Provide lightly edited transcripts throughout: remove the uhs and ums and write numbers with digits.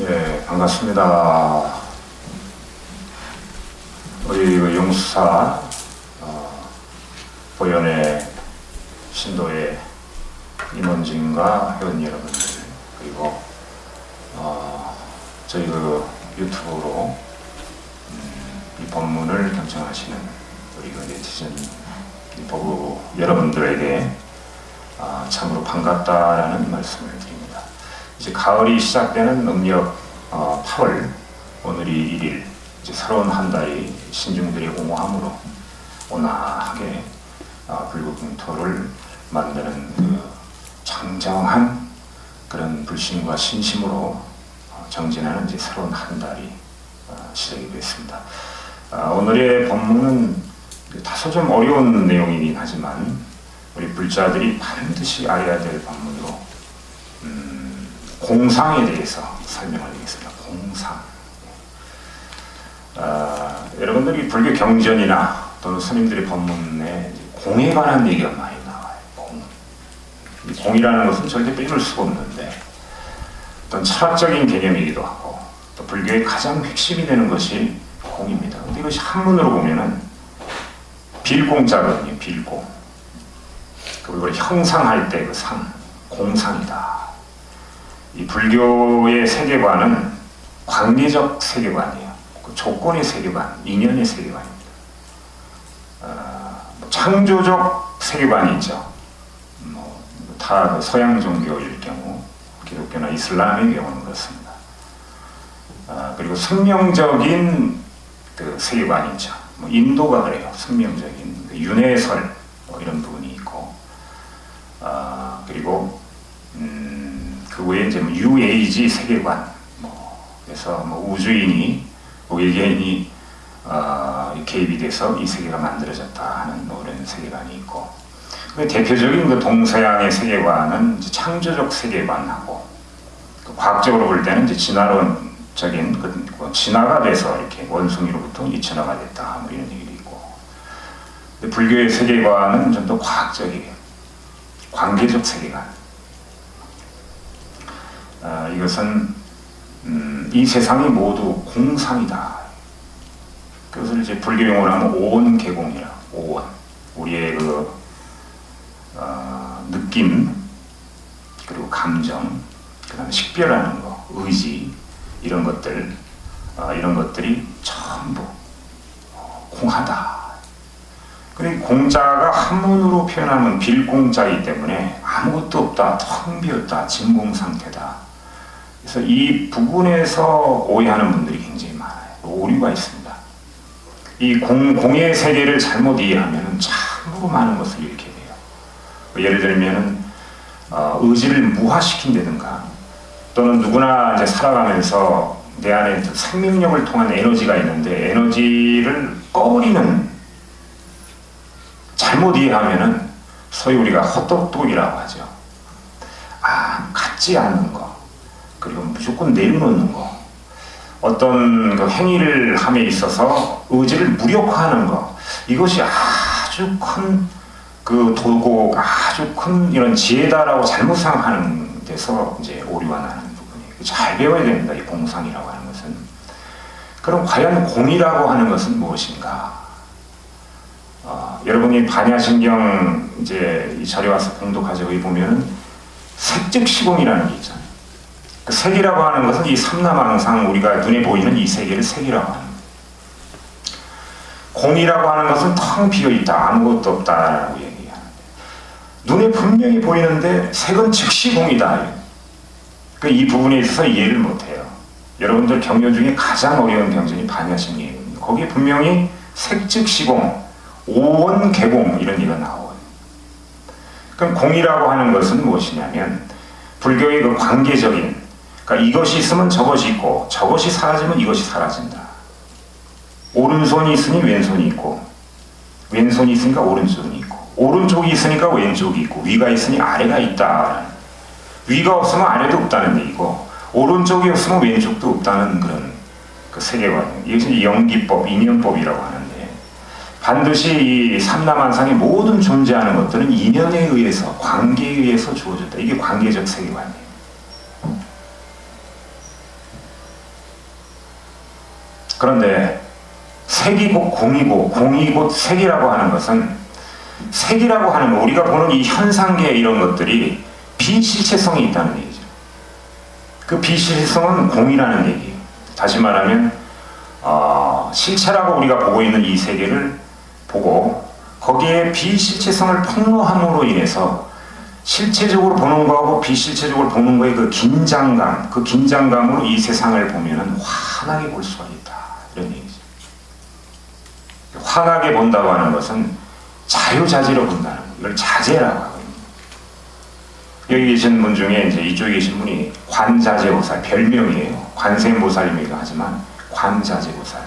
예, 반갑습니다. 우리 용수사 보현의 신도의 임원진과 회원 여러분들, 그리고 저희 유튜브로 이 법문을 경청하시는 우리 네티즌 보고 여러분들에게 참으로 반갑다라는 말씀을 드립니다. 이제 가을이 시작되는 음력 8월, 오늘이 1일, 이제 새로운 한 달이 신중들의 옹호함으로 온화하게 불구공토를 만드는 그 장정한 그런 불신과 신심으로 정진하는 이제 새로운 한 달이 시작이 되었습니다. 오늘의 법문은 다소 좀 어려운 내용이긴 하지만 우리 불자들이 반드시 알아야 될 법문으로 공상에 대해서 설명을 하겠습니다. 공상. 여러분들이 불교 경전이나 또는 스님들의 법문에 공에 관한 얘기가 많이 나와요. 공이라는 것은 절대 빼놓을 수가 없는데 어떤 철학적인 개념이기도 하고 또 불교의 가장 핵심이 되는 것이 공입니다. 근데 이것이 한문으로 보면은 빌공자거든요. 빌공. 그리고 형상할 때 그 상, 공상이다. 이 불교의 세계관은 관계적 세계관이에요. 그 조건의 세계관, 인연의 세계관입니다. 창조적 세계관이 있죠. 다 서양 종교일 경우, 기독교나 이슬람의 경우는 그렇습니다. 그리고 숙명적인 그 세계관이 있죠. 인도가 그래요. 숙명적인 그 윤회설 이런 부분이 있고, 그리고 그 외에 이제 UAG 세계관, 그래서 우주인이 외계인이 개입이 돼서 이 세계가 만들어졌다 하는 이런 세계관이 있고, 대표적인 그 동서양의 세계관은 이제 창조적 세계관하고, 그 과학적으로 볼 때는 이제 진화론적인 그 진화가 돼서 이렇게 원숭이로부터 이천화가 됐다 이런 얘기도 있고, 불교의 세계관은 좀 더 과학적이에요. 관계적 세계관. 이것은 이 세상이 모두 공상이다. 그것을 이제 불교 용어로 하면 오온개공이라. 오온. 우리의 그 느낌, 그리고 감정, 그다음에 식별하는 거, 의지, 이런 것들이 전부 공하다. 그리고 공자가 한문으로 표현하면 빌공자이기 때문에 아무것도 없다, 텅 비었다, 진공상태다. 그래서 이 부분에서 오해하는 분들이 굉장히 많아요. 오류가 있습니다. 이 공의 세계를 잘못 이해하면 참으로 많은 것을 잃게 돼요. 예를 들면 의지를 무화시킨다든가, 또는 누구나 이제 살아가면서 내 안에 생명력을 통한 에너지가 있는데 에너지를 꺼버리는, 잘못 이해하면은 소위 우리가 헛똑똑이라고 하죠. 갖지 않는 거, 그리고 무조건 내려놓는 거, 어떤 그 행위를 함에 있어서 의지를 무력화하는 거, 이것이 아주 큰 그 도고, 아주 큰 이런 지혜다라고 잘못 생각하는 데서 이제 오류가 나는 부분이에요. 잘 배워야 됩니다. 이 공상이라고 하는 것은. 그럼 과연 공이라고 하는 것은 무엇인가? 여러분이 반야신경 이제 이 절에 와서 공독하죠. 여기 보면은 색즉시공이라는 게 있잖아요. 그 색이라고 하는 것은 이 삼라망상, 우리가 눈에 보이는 이 세계를 색이라고 하는 거예요. 공이라고 하는 것은 텅 비어있다, 아무것도 없다라고 얘기하는데, 눈에 분명히 보이는데 색은 즉시 공이다. 이 부분에 있어서 이해를 못해요. 여러분들 경전 중에 가장 어려운 경전이 반야신경이에요. 거기에 분명히 색즉시공, 오원개공 이런 얘기가 나와요. 그럼 공이라고 하는 것은 무엇이냐면 불교의 그 관계적인, 그러니까 이것이 있으면 저것이 있고 저것이 사라지면 이것이 사라진다. 오른손이 있으니 왼손이 있고, 왼손이 있으니까 오른손이 있고, 오른쪽이 있으니까 왼쪽이 있고, 위가 있으니 아래가 있다. 위가 없으면 아래도 없다는 얘기고, 오른쪽이 없으면 왼쪽도 없다는 그런 그 세계관. 이것이 영기법, 인연법이라고 하는데, 반드시 이 삼라만상의 모든 존재하는 것들은 인연에 의해서, 관계에 의해서 주어졌다. 이게 관계적 세계관이에요. 그런데 색이 곧 공이고 공이 곧 색이라고 하는 것은, 색이라고 하는 거, 우리가 보는 이 현상계 이런 것들이 비실체성이 있다는 얘기죠. 그 비실체성은 공이라는 얘기예요. 다시 말하면 실체라고 우리가 보고 있는 이 세계를 보고 거기에 비실체성을 폭로함으로 인해서 실체적으로 보는 거하고 비실체적으로 보는 거의 그 긴장감, 그 긴장감으로 이 세상을 보면은 환하게 볼 수가 있다, 이런 얘기죠. 환하게 본다고 하는 것은 자유자재로 본다는 거, 이걸 자재라고 하거든요. 여기 계신 분 중에 이제 이쪽에 계신 분이 관자재보살, 별명이에요. 관세음보살이기도 하지만 관자재보살,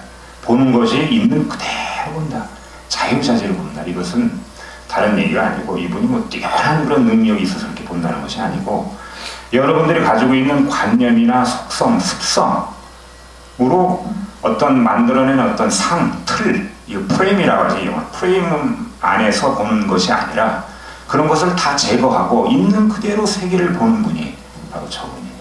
보는 것이 있는 그대로 본다, 자유자재로 본다. 이것은 다른 얘기가 아니고 이분이 뭐 뛰어난 그런 능력이 있어서 그렇게 본다는 것이 아니고, 여러분들이 가지고 있는 관념이나 속성, 습성으로 어떤 만들어낸 어떤 상, 틀, 이 프레임이라고 하지, 프레임 안에서 보는 것이 아니라 그런 것을 다 제거하고 있는 그대로 세계를 보는 분이 바로 저분이에요.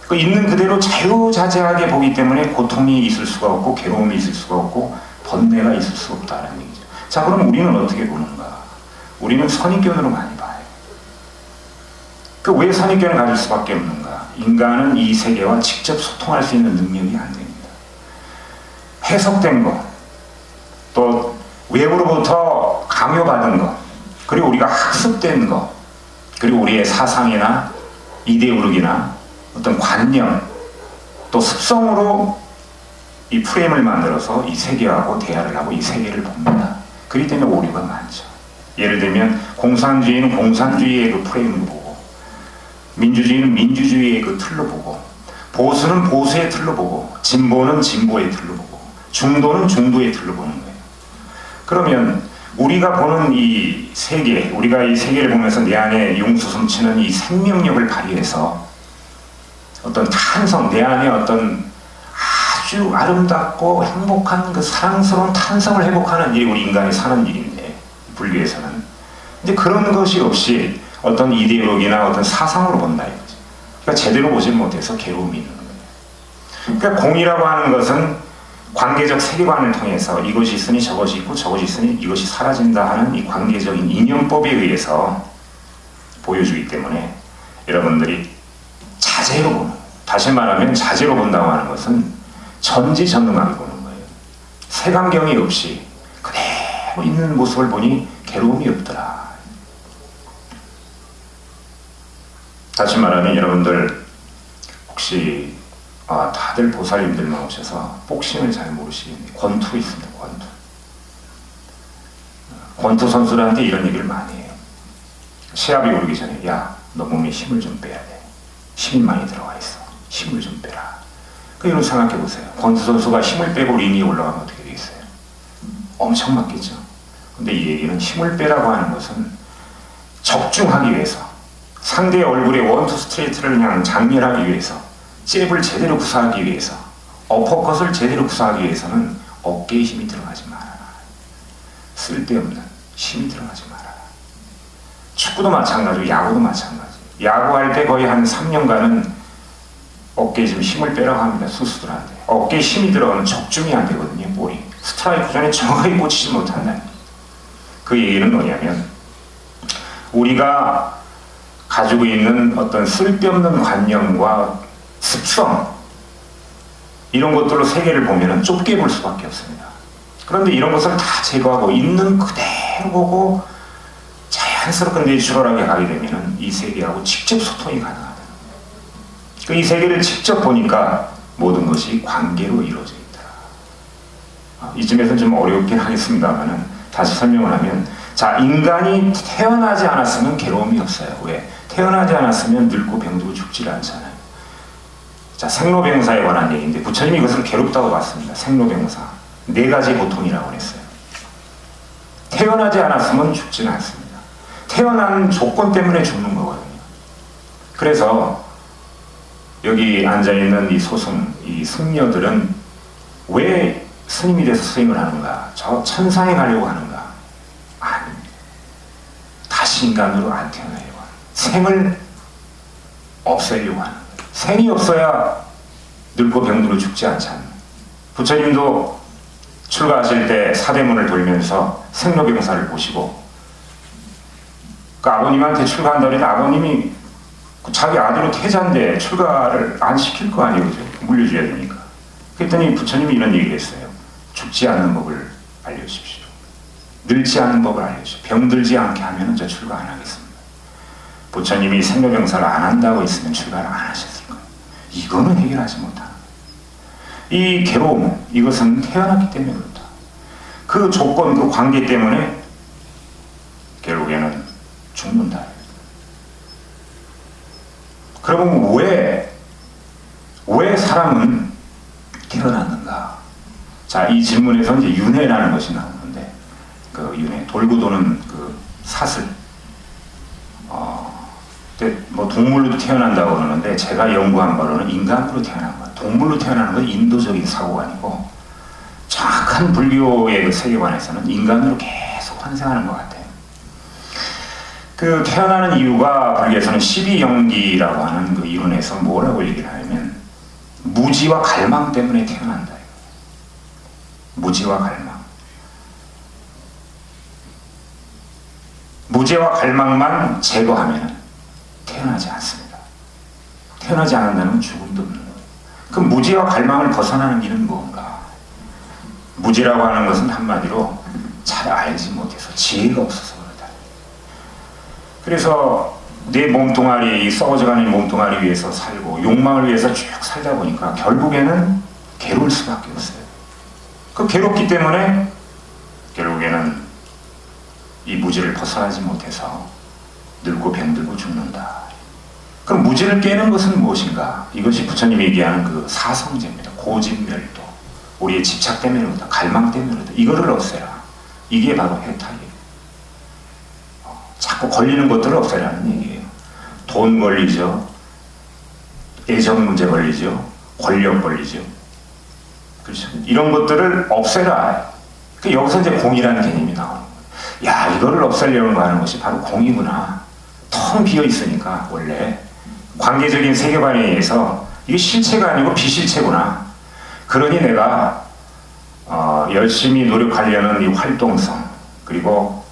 그 있는 그대로 자유자재하게 보기 때문에 고통이 있을 수가 없고 괴로움이 있을 수가 없고 번뇌가 있을 수 없다는 얘기죠. 자, 그럼 우리는 어떻게 보는가? 우리는 선입견으로 많이 봐요. 그 왜 선입견을 가질 수밖에 없는가? 인간은 이 세계와 직접 소통할 수 있는 능력이 안 됩니다. 해석된 것, 또 외부로부터 강요받은 것, 그리고 우리가 학습된 것, 그리고 우리의 사상이나 이데올로기나 어떤 관념, 또 습성으로 이 프레임을 만들어서 이 세계하고 대화를 하고 이 세계를 봅니다. 그렇기 때문에 오류가 많죠. 예를 들면 공산주의는 공산주의의 그 프레임을 보고, 민주주의는 민주주의의 그 틀로 보고, 보수는 보수의 틀로 보고, 진보는 진보의 틀로 보고, 중도는 중도의 틀로 보는 거예요. 그러면 우리가 보는 이 세계, 우리가 이 세계를 보면서 내 안에 용수 숨치는 이 생명력을 발휘해서 어떤 탄성, 내 안에 어떤 아주 아름답고 행복한 그 사랑스러운 탄성을 회복하는 일이 우리 인간이 사는 일인데, 불교에서는. 근데 그런 것이 없이 어떤 이데올로기나 어떤 사상으로 본다 이거지. 그러니까 제대로 보지 못해서 괴로움이 있는 거예요. 그러니까 공이라고 하는 것은 관계적 세계관을 통해서 이것이 있으니 저것이 있고 저것이 있으니 이것이 사라진다 하는 이 관계적인 인연법에 의해서 보여주기 때문에 여러분들이 자재로 보는, 다시 말하면 자재로 본다고 하는 것은 전지전능하게 보는 거예요. 색안경이 없이 그대로 있는 모습을 보니 괴로움이 없더라. 다시 말하면 여러분들 혹시 다들 보살님들만 오셔서 복싱을 잘 모르시겠네요. 권투 있습니다. 권투 선수들한테 이런 얘기를 많이 해요. 시합이 오르기 전에, 야, 너 몸에 힘을 좀 빼야 돼. 힘이 많이 들어가 있어. 힘을 좀 빼라. 이런 생각해 보세요. 권투 선수가 힘을 빼고 링 위에 올라가면 어떻게 되겠어요? 엄청 맞겠죠. 근데 이 얘기는 힘을 빼라고 하는 것은 적중하기 위해서, 상대의 얼굴에 원투 스트레이트를 그냥 장렬하기 위해서, 잽을 제대로 구사하기 위해서, 어퍼컷을 제대로 구사하기 위해서는 어깨에 힘이 들어가지 마라. 쓸데없는 힘이 들어가지 마라. 축구도 마찬가지고 야구도 마찬가지. 야구할 때 거의 한 3년간은 어깨에 좀 힘을 빼라고 합니다. 수수들한테. 어깨에 힘이 들어가면 적중이 안 되거든요. 볼이. 스트라이크 전에 정확하게 꽂히지 못한다는. 그 얘기는 뭐냐면, 우리가 가지고 있는 어떤 쓸데없는 관념과 습성, 이런 것들로 세계를 보면 좁게 볼 수밖에 없습니다. 그런데 이런 것을 다 제거하고 있는 그대로 보고 자연스럽게 내추럴하게 가게 되면 이 세계하고 직접 소통이 가능하다. 이 세계를 직접 보니까 모든 것이 관계로 이루어져 있더라. 이쯤에서는 좀 어렵긴 하겠습니다만 다시 설명을 하면, 자, 인간이 태어나지 않았으면 괴로움이 없어요. 왜? 태어나지 않았으면 늙고 병들고 죽지 않잖아요. 자, 생로병사에 관한 얘기인데 부처님이 이것을 괴롭다고 봤습니다. 생로병사. 4가지 고통이라고 했어요. 태어나지 않았으면 죽지는 않습니다. 태어난 조건 때문에 죽는 거거든요. 그래서 여기 앉아있는 이 소승, 이 승려들은 왜 스님이 돼서 수행을 하는가? 저 천상에 가려고 하는가? 아닙니다. 다시 인간으로 안 태어나려고 하는, 생을 없애려고 하는 거예요. 생이 없어야 늙고 병들어 죽지 않잖아요. 부처님도 출가하실 때 사대문을 돌면서 생로병사를 보시고 그 아버님한테 출가한다 그래도 아버님이 자기 아들은 태자인데 출가를 안 시킬 거 아니에요. 그죠? 물려줘야 되니까. 그랬더니 부처님이 이런 얘기를 했어요. 죽지 않는 법을 알려주십시오. 늙지 않는 법을 알려주십시오. 병들지 않게 하면 저 출가 안 하겠습니다. 부처님이 생로병사를 안 한다고 했으면 출가를 안 하셨을 거예요. 이거는 해결하지 못하는 이 괴로움, 이것은 태어났기 때문에 그렇다. 그 조건, 그 관계 때문에 결국에는 죽는다. 그러면 왜 사람은 태어났는가? 자, 이 질문에서 이제 윤회라는 것이 나오는데, 그 윤회, 돌고 도는 그 사슬. 뭐 동물로도 태어난다고 그러는데, 제가 연구한 바로는 인간으로 태어난 거예요. 동물로 태어나는 건 인도적인 사고가 아니고, 정확한 불교의 그 세계관에서는 인간으로 계속 환생하는 것 같아요. 그 태어나는 이유가 불교에서는 12영기라고 하는 그 이론에서 뭐라고 얘기를 하냐면 무지와 갈망 때문에 태어난다. 무지와 갈망. 무지와 갈망만 제거하면 태어나지 않습니다. 태어나지 않는다는 죽음도 없는 거예요. 그 무지와 갈망을 벗어나는 길은 뭔가? 무지라고 하는 것은 한마디로 잘 알지 못해서 지혜가 없어서 그렇다. 그래서 내 몸뚱아리, 이 썩어져가는 몸뚱아리 위해서 살고 욕망을 위해서 쭉 살다 보니까 결국에는 괴로울 수밖에 없어요. 그 괴롭기 때문에 결국에는 이 무지를 벗어나지 못해서 늙고 병들고 죽는다. 그럼 무지를 깨는 것은 무엇인가? 이것이 부처님이 얘기하는 그 사성제입니다. 고집멸도. 우리의 집착 때문에 그렇다. 갈망 때문에 그렇다. 이거를 없애라. 이게 바로 해탈이에요. 자꾸 걸리는 것들을 없애라는 얘기예요. 돈 걸리죠. 애정 문제 걸리죠. 권력 걸리죠. 그렇죠. 이런 것들을 없애라. 그러니까 여기서 이제 공이라는 개념이 나오는 거예요. 야, 이거를 없애려고 하는 것이 바로 공이구나. 텅 비어 있으니까 원래 관계적인 세계관에 의해서 이게 실체가 아니고 비실체구나. 그러니 내가 열심히 노력하려는 이 활동성, 그리고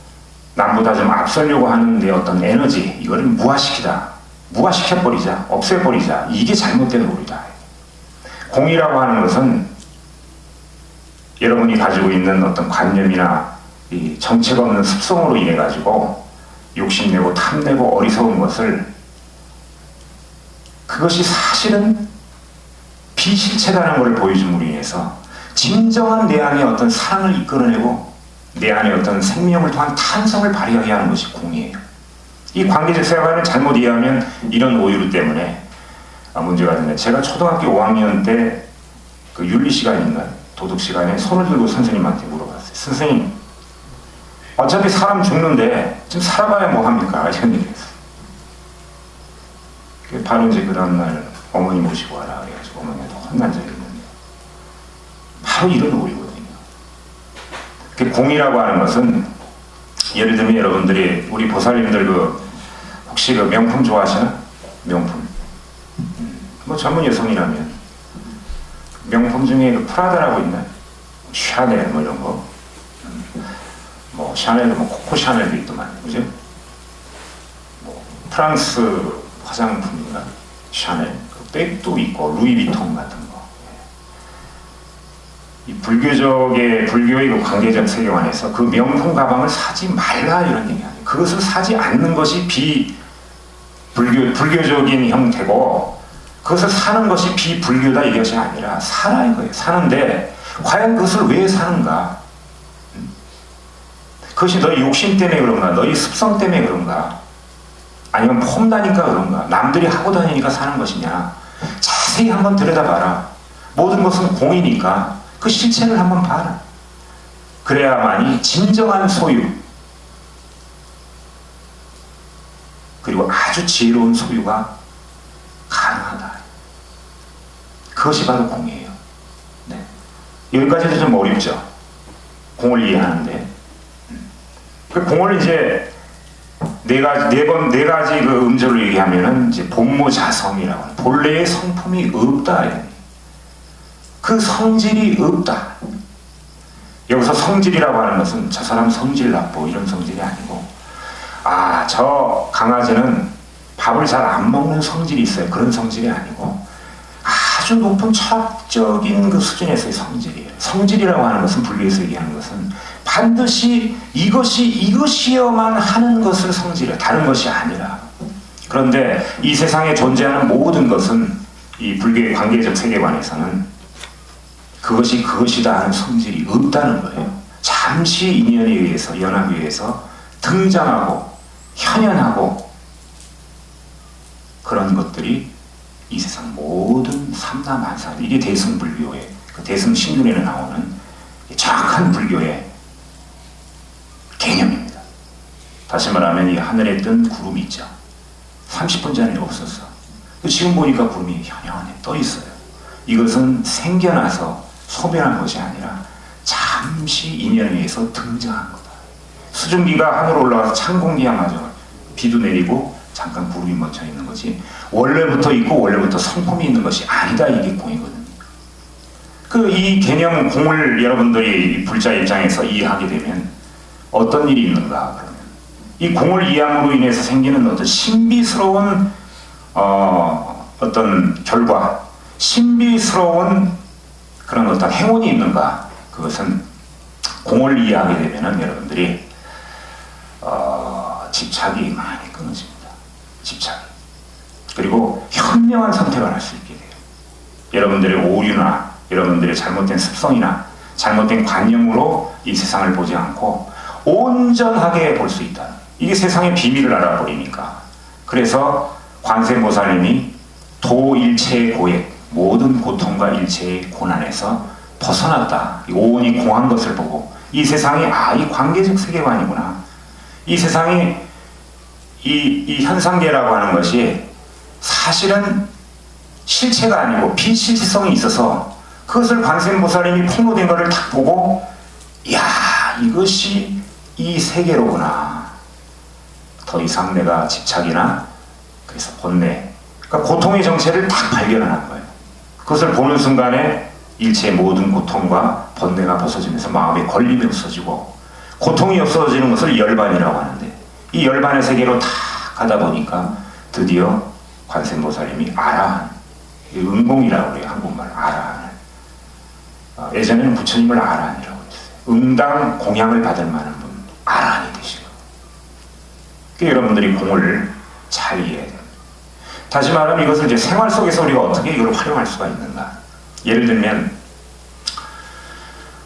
남보다 좀 앞서려고 하는 내 어떤 에너지, 이거를 무화시켜버리자, 없애버리자. 이게 잘못된 오류다. 공이라고 하는 것은 여러분이 가지고 있는 어떤 관념이나 이 정체가 없는 습성으로 인해 가지고 욕심내고 탐내고 어리석은 것을, 그것이 사실은 비실체라는 것을 보여줌으로 인해서 진정한 내 안에 어떤 사랑을 이끌어내고 내 안에 어떤 생명을 통한 탄성을 발휘하게 하는 것이 공이에요. 이 관계적 세계관을 잘못 이해하면 이런 오류 때문에 문제가 되는데, 제가 초등학교 5학년 때 그 윤리 시간인가 도덕 시간에 손을 들고 선생님한테 물어봤어요. 선생님, 어차피 사람 죽는데 지금 살아봐야 뭐합니까? 이런 얘기를 했어요. 바로 이제 그 다음날 어머니 모시고 와라 그래가지고 어머니한테 혼난 적이 있는데, 바로 이런 오류거든요. 공이라고 하는 것은, 예를 들면 여러분들이 우리 보살님들 혹시 그 명품 좋아하시나? 명품. 뭐 전문 여성이라면 명품 중에 그 프라다라고 있나요? 샤넬 뭐 이런 거. 뭐 샤넬도 뭐 코코 샤넬도 있더만, 그죠? 뭐 프랑스 화장품인가? 샤넬. 그 백도 있고 루이비통 같은 거. 이 불교의 그 관계적 세계관에서 그 명품 가방을 사지 말라 이런 얘기 아니에요. 그것을 사지 않는 것이 불교적인 형태고, 그것을 사는 것이 비불교다 이것이 아니라 사라 이거예요. 사는데 과연 그것을 왜 사는가? 그것이 너희 욕심 때문에 그런가? 너희 습성 때문에 그런가? 아니면 폼나니까 그런가? 남들이 하고 다니니까 사는 것이냐? 자세히 한번 들여다봐라. 모든 것은 공이니까 그 실체를 한번 봐라. 그래야만이 진정한 소유, 그리고 아주 지혜로운 소유가 가능하다. 그것이 바로 공이에요. 네. 여기까지도 좀 어렵죠? 공을 이해하는데. 그 공을 이제 네 가지 그 음절을 얘기하면은 이제 본모자성이라고 하는, 본래의 성품이 없다. 그 성질이 없다. 여기서 성질이라고 하는 것은 저 사람 성질 나쁘고 이런 성질이 아니고, 아, 저 강아지는 밥을 잘 안 먹는 성질이 있어요. 그런 성질이 아니고 아주 높은 철학적인 그 수준에서의 성질이에요. 성질이라고 하는 것은, 분리해서 얘기하는 것은 반드시 이것이어만 하는 것을 성질이에요. 다른 것이 아니라. 그런데 이 세상에 존재하는 모든 것은 이 불교의 관계적 세계관에서는 그것이 그것이다 하는 성질이 없다는 거예요. 잠시 인연에 의해서, 연합에 의해서 등장하고 현현하고 그런 것들이 이 세상 모든 삼라만사, 이게 대승불교의, 그 대승신론에 나오는 정확한 불교의 개념입니다. 다시 말하면 이 하늘에 뜬 구름이 있죠. 30분 전에 없었어. 지금 보니까 구름이 현현히 떠 있어요. 이것은 생겨나서 소멸한 것이 아니라 잠시 인연에 의해서 등장한 거다. 수증기가 하늘로 올라가서 찬 공기가 마저 비도 내리고 잠깐 구름이 멈춰 있는 거지, 원래부터 있고 원래부터 성품이 있는 것이 아니다. 이게 공이거든요. 이 개념 공을 여러분들이 불자 입장에서 이해하게 되면 어떤 일이 있는가 그러면, 이 공을 이해함으로 인해서 생기는 어떤 신비스러운 어떤 결과, 신비스러운 그런 어떤 행운이 있는가, 그것은 공을 이해하게 되면은 여러분들이 집착이 많이 끊어집니다. 집착. 그리고 현명한 선택을 할 수 있게 돼요. 여러분들의 오류나 여러분들의 잘못된 습성이나 잘못된 관념으로 이 세상을 보지 않고 온전하게 볼 수 있다. 이게 세상의 비밀을 알아버리니까. 그래서 관세음보살님이 도일체의 고액, 모든 고통과 일체의 고난에서 벗어났다. 오온이 공한 것을 보고 이 세상이 이 관계적 세계관이구나. 이 세상이 이 현상계라고 하는 것이 사실은 실체가 아니고 비실체성이 있어서 그것을 관세음보살님이 폭로된 것을 딱 보고, 이야, 이것이 이 세계로구나. 더 이상 내가 집착이나 그래서 번뇌, 그러니까 고통의 정체를 딱 발견하는 거예요. 그것을 보는 순간에 일체의 모든 고통과 번뇌가 벗어지면서 마음의 걸림이 없어지고, 고통이 없어지는 것을 열반이라고 하는데, 이 열반의 세계로 다 가다 보니까 드디어 관세음보살님이 아라한, 응공이라고 그래요. 한국말 아라한을. 예전에는 부처님을 아라한이라고 했어요. 응당 공양을 받을 만한 분, 아라한이 되시고. 여러분들이 공을 잘 이해해야 됩니다. 다시 말하면 이것을 이제 생활 속에서 우리가 어떻게 이걸 활용할 수가 있는가. 예를 들면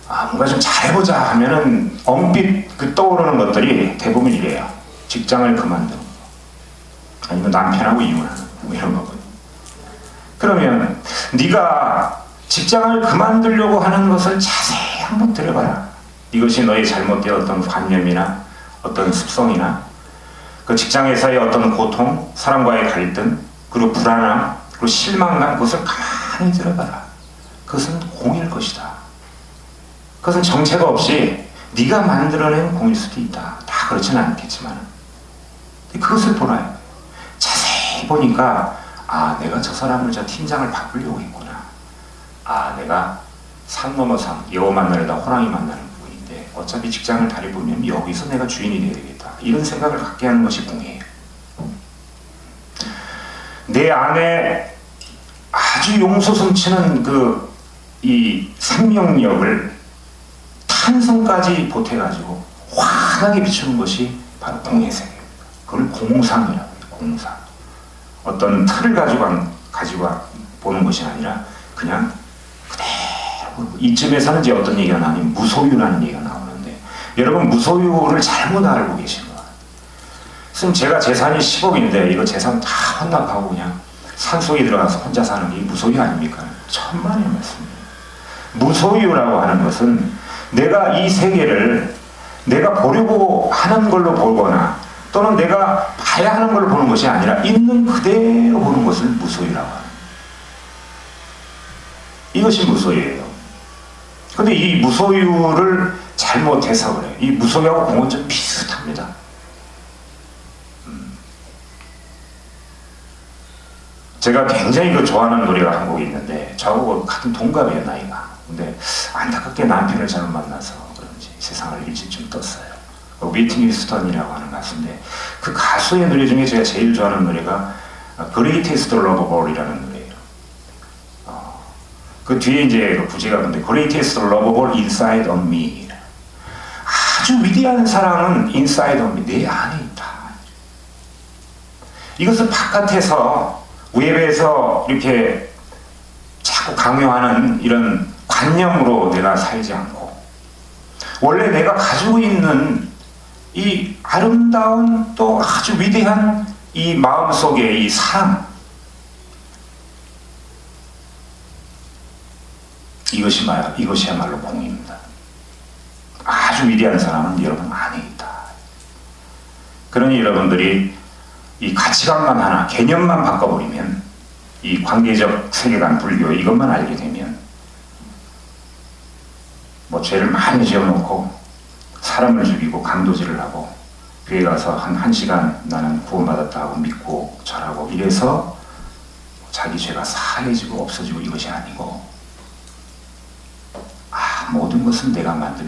뭔가 좀 잘해보자 하면은 엄빛 떠오르는 것들이 대부분 이래요. 직장을 그만두는 거, 아니면 남편하고 이혼하는 거, 이런 거거든요. 그러면 네가 직장을 그만두려고 하는 것을 자세히 한번 들여봐라. 이것이 너의 잘못된 어떤 관념이나 어떤 습성이나 그 직장에서의 어떤 고통, 사람과의 갈등, 그리고 불안함, 그리고 실망감, 그것을 가만히 들여봐라. 그것은 공일 것이다. 그것은 정체가 없이 네가 만들어낸 공일 수도 있다. 다 그렇지는 않겠지만 그것을 보라요. 자세히 보니까 내가 저 사람을, 저 팀장을 바꾸려고 했구나. 내가 산 넘어 산, 여우 만나려다 호랑이 만나는 부분인데 어차피 직장을 다리 보면 여기서 내가 주인이 돼야 되겠다. 이런 생각을 갖게 하는 것이 공이에요. 내 안에 아주 용솟음치는 이 생명력을 탄성까지 보태가지고 환하게 비추는 것이 바로 공의 세계입니다. 그걸 공상이라고 해요. 공상. 어떤 틀을 가지고 보는 것이 아니라 그냥 그대로. 이쯤에서는 이제 어떤 얘기가 나오면 무소유라는 얘기가 나오는데, 여러분 무소유를 잘못 알고 계신 거예요. 선생님, 제가 재산이 10억인데 이거 재산 다 헌납하고 그냥 산속에 들어가서 혼자 사는 게 무소유 아닙니까? 천만의 말씀입니다. 무소유라고 하는 것은 내가 이 세계를 내가 보려고 하는 걸로 보거나 또는 내가 봐야 하는 걸로 보는 것이 아니라 있는 그대로 보는 것을 무소유라고 합니다. 이것이 무소유예요. 근데 이 무소유를 잘못해서 그래요. 이 무소유하고 공은 좀 비슷합니다. 제가 굉장히 좋아하는 노래가 한 곡이 있는데, 저하고 같은 동갑이에요, 나이가. 근데 안타깝게 남편을 잘못 만나서 그런지 세상을 일찍 좀 떴어요. 위트니 휴스턴이라고 하는 가수인데 그 가수의 노래 중에 제가 제일 좋아하는 노래가 Greatest Love of All이라는 노래예요. 그 뒤에 이제 부제가 뭔데 Greatest Love of All Inside on Me. 아주 위대한 사랑은 Inside on Me, 내 안에 있다. 이것을 바깥에서 외부에서 이렇게 자꾸 강요하는 이런 관념으로 내가 살지 않고 원래 내가 가지고 있는 이 아름다운 또 아주 위대한 이 마음속의 이 사랑, 이것이야말로 공입니다. 아주 위대한 사랑은 여러분 안에 있다. 그러니 여러분들이 이 가치관만 하나, 개념만 바꿔버리면 이 관계적 세계관 불교 이것만 알게 되면 뭐 죄를 많이 지어놓고 사람을 죽이고 강도질을 하고 교회 가서 한 시간 나는 구원받았다 하고 믿고 절하고 이래서 자기 죄가 사해지고 없어지고 이것이 아니고 모든 것은 내가 만들고